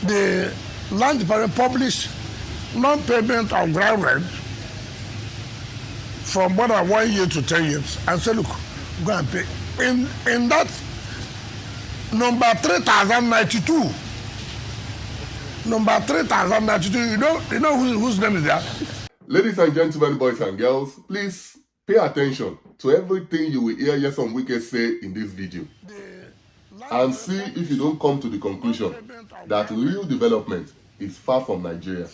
the land department published non-payment of ground rent from more than 1 year to 10 years and say, look, go and pay. In that number 3092, you know whose name is there? Ladies and gentlemen, boys and girls, please pay attention to everything you will hear Nyesom Wike say in this video. And see if you don't come to the conclusion that real development is far from Nigeria.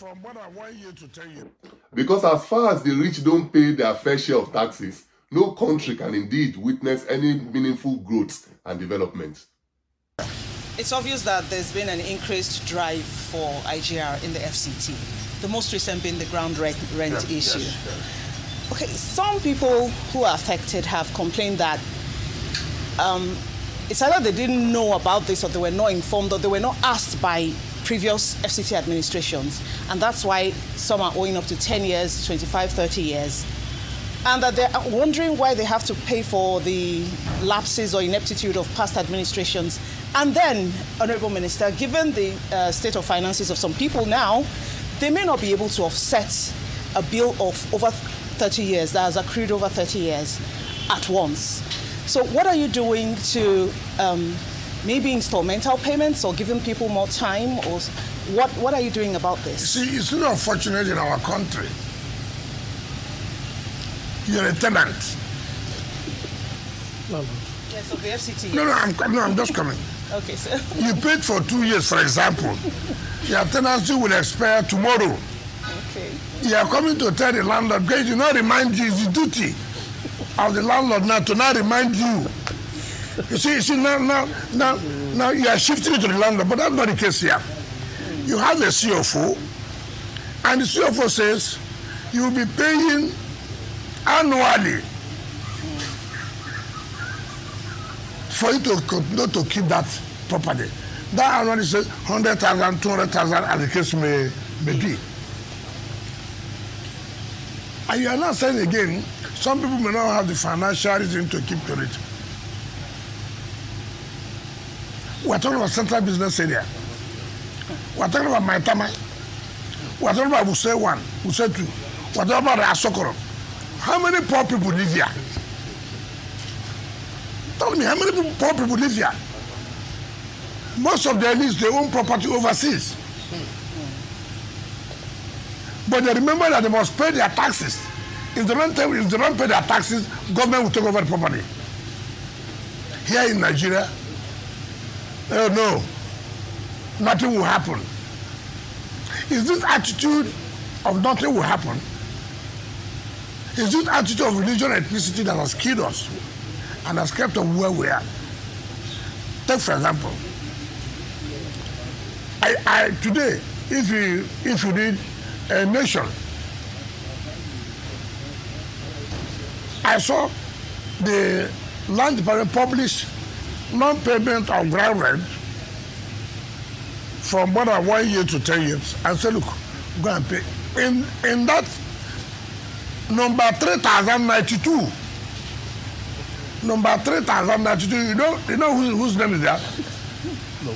Because as far as the rich don't pay their fair share of taxes, no country can indeed witness any meaningful growth and development. It's obvious that there's been an increased drive for IGR in the FCT, the most recent being the ground rent issue. Yes. Okay, some people who are affected have complained that it's either they didn't know about this or they were not informed or they were not asked by previous FCT administrations, and that's why some are owing up to 10 years, 25, 30 years, and that they're wondering why they have to pay for the lapses or ineptitude of past administrations. And then, Honorable Minister, given the state of finances of some people now, they may not be able to offset a bill of over 30 years that has accrued over 30 years at once. So what are you doing to maybe installmental payments or giving people more time, or what are you doing about this? See, it's not unfortunate in our country. You're a tenant. Yes, of the FCT. No, I'm just coming. Okay, sir. You paid for 2 years, for example. Your tenancy will expire tomorrow. Okay. You are coming to tell the landlord, because you not remind you, it's the duty of the landlord now to not remind you. You see, now you are shifting it to the landlord, but that's not the case here. You have a CFO, and the CFO says you will be paying annually for you to continue to keep that property. That annually says 100,000, 200,000, as the case may be. And you are not saying again, some people may not have the financial reason to keep to it. We're talking about central business area. We're talking about Maitama. We're talking about Wuse 1, Wuse 2. We're talking about Asokoro. How many poor people live here? Tell me, how many poor people live here? Most of them lease their own property overseas. But they remember that they must pay their taxes. If they don't pay their taxes, government will take over the property. Here in Nigeria, oh no, nothing will happen. Is this attitude of nothing will happen? Is this attitude of religion and ethnicity that has killed us and has kept us where we are? Take for example, today, if you read a Nation, I saw the land department publish non-payment of ground rent from more than 1 year to 10 years and say, look, go and pay. In that number 3092, you know whose name is there?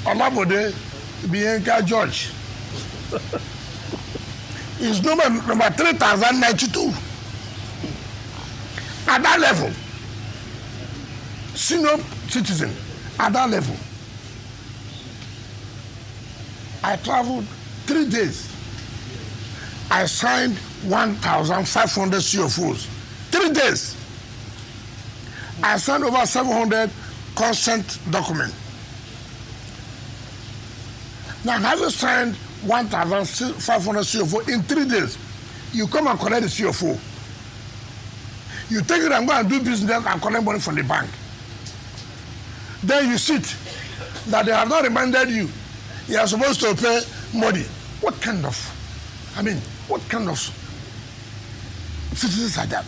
Olabode Bianca George. Is number 3092. At that level, senior citizen, at that level, I traveled 3 days. I signed 1,500 CFOs. 3 days. I signed over 700 consent documents. Now, having signed 1,500 CFO in 3 days, you come and collect the CFO. You take it and go and do business and collect money from the bank. Then you sit that they have not reminded you you are supposed to pay money. What kind of citizens are that?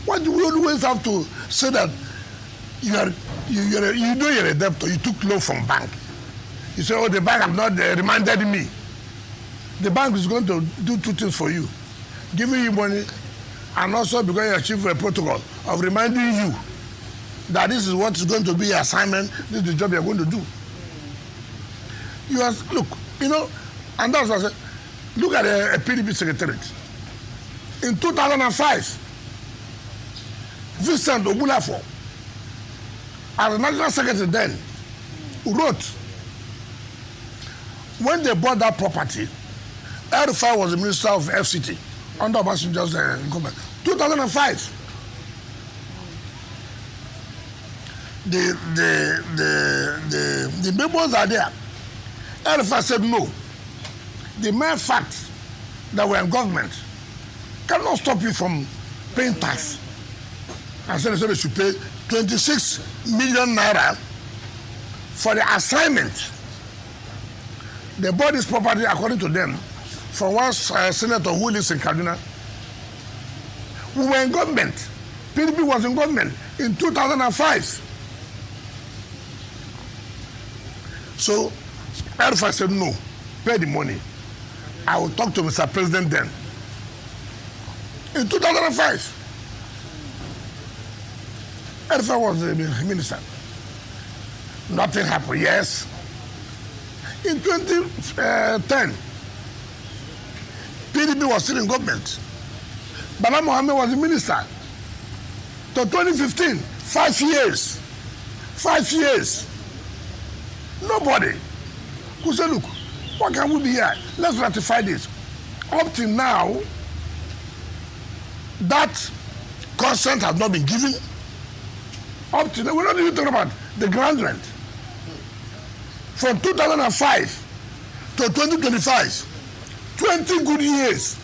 Why do we always have to say that you know you're a debtor, you took loan from bank? You say, oh, the bank have not reminded me. The bank is going to do 2 things for you. Giving you money, and also because you achieve a protocol of reminding you that this is what is going to be your assignment, this is the job you're going to do. Look, You know, and that's what I said. Look at a PDP secretariat. In 2005, Vincent Obulafo, as the national secretary then, wrote, when they bought that property, El-Rufai was the minister of FCT under Obasanjo's government. 2005. The memos are there. El-Rufai said no. The mere fact that we're in government cannot stop you from paying tax. And so they should pay 26 million naira for the assignment. They bought this property, according to them, from one senator who lives in Kaduna. We were in government. PDP was in government in 2005. So El-Rufai said no, pay the money. I will talk to Mr. President then. In 2005, El-Rufai was the minister. Nothing happened, yes. In 2010, PDP was still in government. Bala Mohammed was the minister. To 2015, 5 years. 5 years. Nobody could say, look, what can we be here? Let's ratify this. Up till now, that consent has not been given. Up till now, we're not even talking about the ground rent. From 2005 to 2025, 20 good years.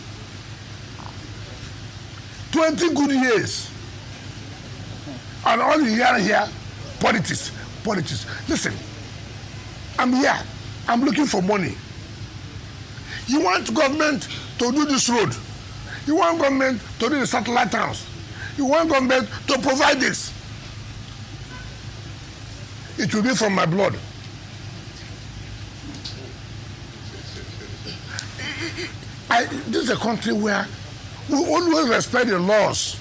20 good years. And all you hear here, politics, politics. Listen, I'm here. I'm looking for money. You want government to do this road. You want government to do the satellite towns. You want government to provide this. It will be from my blood. This is a country where we always respect the laws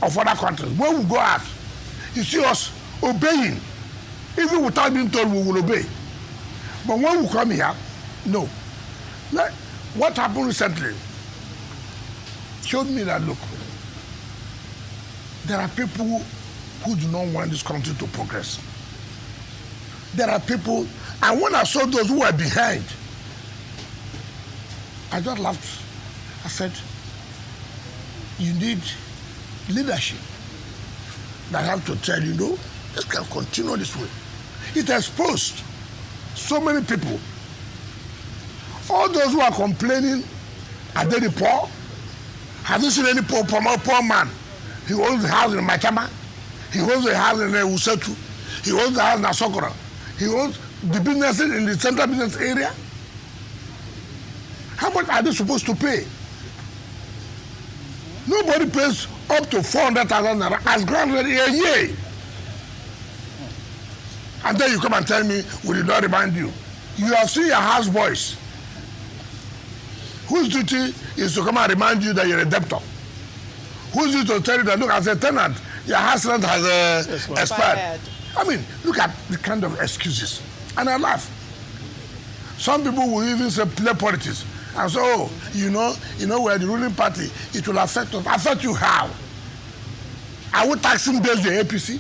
of other countries. When we go out, you see us obeying. Even without being told, we will obey. But when we come here, no. Like, what happened recently showed me that, look, there are people who do not want this country to progress. There are people, and when I saw those who were behind, I just laughed. I said, you need leadership that have to tell you, no, this can continue this way. It exposed so many people. All those who are complaining, are they the poor? Have you seen any poor man? He owns a house in Machama. He owns a house in Usetu. He owns a house in Asokora. He owns the businesses in the central business area. How much are they supposed to pay? Nobody pays up to 400,000 naira as grant rent a year. And then you come and tell me, we did not remind you. You have seen your house boys, whose duty is to come and remind you that you're a debtor. Whose duty to tell you that, look, as a tenant, your house rent has expired. I mean, look at the kind of excuses. And I laugh. Some people will even say, play politics. And so, oh, you know, we're the ruling party. It will affect us. Affect you how? Are we taxing based on APC?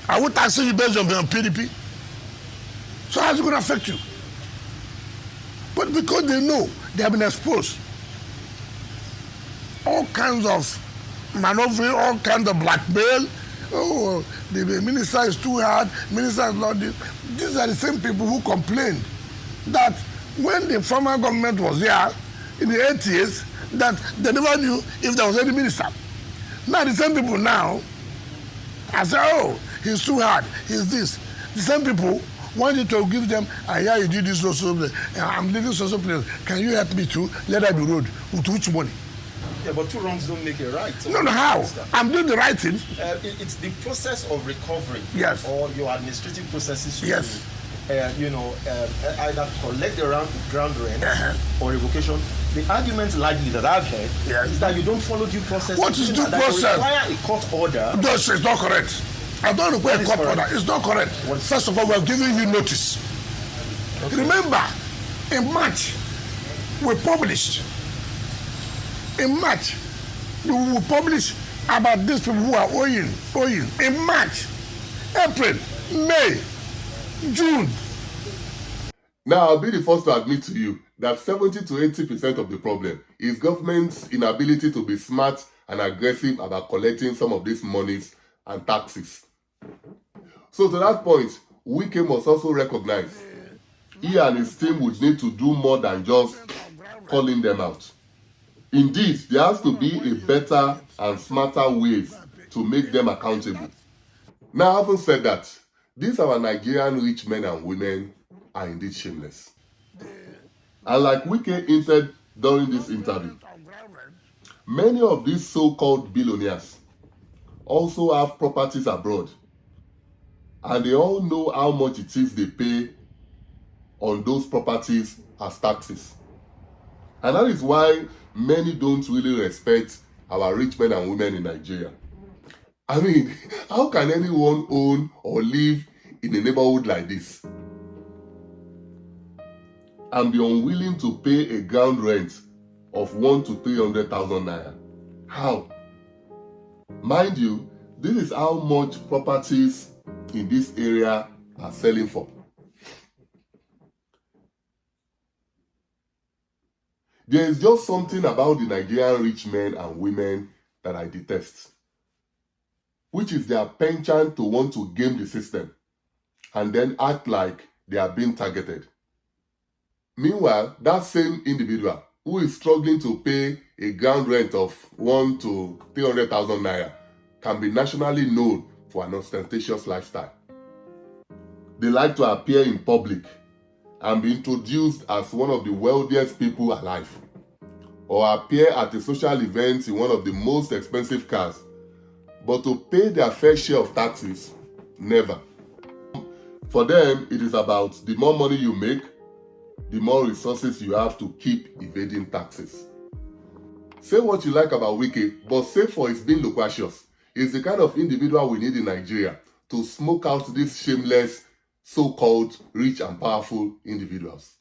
Are we taxing you based on PDP? So how's it going to affect you? But because they know they have been exposed, all kinds of maneuvering, all kinds of blackmail. Oh, the minister is too hard. Minister is not this. These are the same people who complained that when the former government was there in the 80s, that they never knew if there was any minister. Now the same people now, I say, oh, he's too hard, he's this. The same people want you to give them, yeah, you did this also, I'm leaving social place. Can you help me to let that be road? With which money? Yeah, but two wrongs don't make a right. So no, how? I'm doing the right thing. It's the process of recovery. Yes. Or your administrative processes. Yes. Either collect the ground rent or revocation. The argument largely that I've heard is that you don't follow due process. What is due process? You require a court order. No, it's not correct. I don't require a court order. It's not correct. First of all, we're giving you notice. Okay. Remember, In March, we published. In March, we will publish about these people who are owing. In March, April, May, June. Now, I'll be the first to admit to you that 70 to 80% of the problem is government's inability to be smart and aggressive about collecting some of these monies and taxes. So to that point, Wike must also recognize he and his team would need to do more than just calling them out. Indeed, there has to be a better and smarter ways to make them accountable. Now, having said that, these our Nigerian rich men and women are indeed shameless. And like Wike hinted during this interview, many of these so-called billionaires also have properties abroad, and they all know how much it is they pay on those properties as taxes. And that is why many don't really respect our rich men and women in Nigeria. I mean, how can anyone own or live in a neighborhood like this and be unwilling to pay a ground rent of 100,000 to 300,000 naira? How? Mind you, this is how much properties in this area are selling for. There is just something about the Nigerian rich men and women that I detest, which is their penchant to want to game the system and then act like they are being targeted. Meanwhile, that same individual who is struggling to pay a ground rent of 100,000 to 300,000 naira can be nationally known for an ostentatious lifestyle. They like to appear in public and be introduced as one of the wealthiest people alive, or appear at a social event in one of the most expensive cars, but to pay their fair share of taxes, never. For them, it is about the more money you make, the more resources you have to keep evading taxes. Say what you like about Wike, but say for his being loquacious, he's the kind of individual we need in Nigeria to smoke out these shameless, so-called rich and powerful individuals.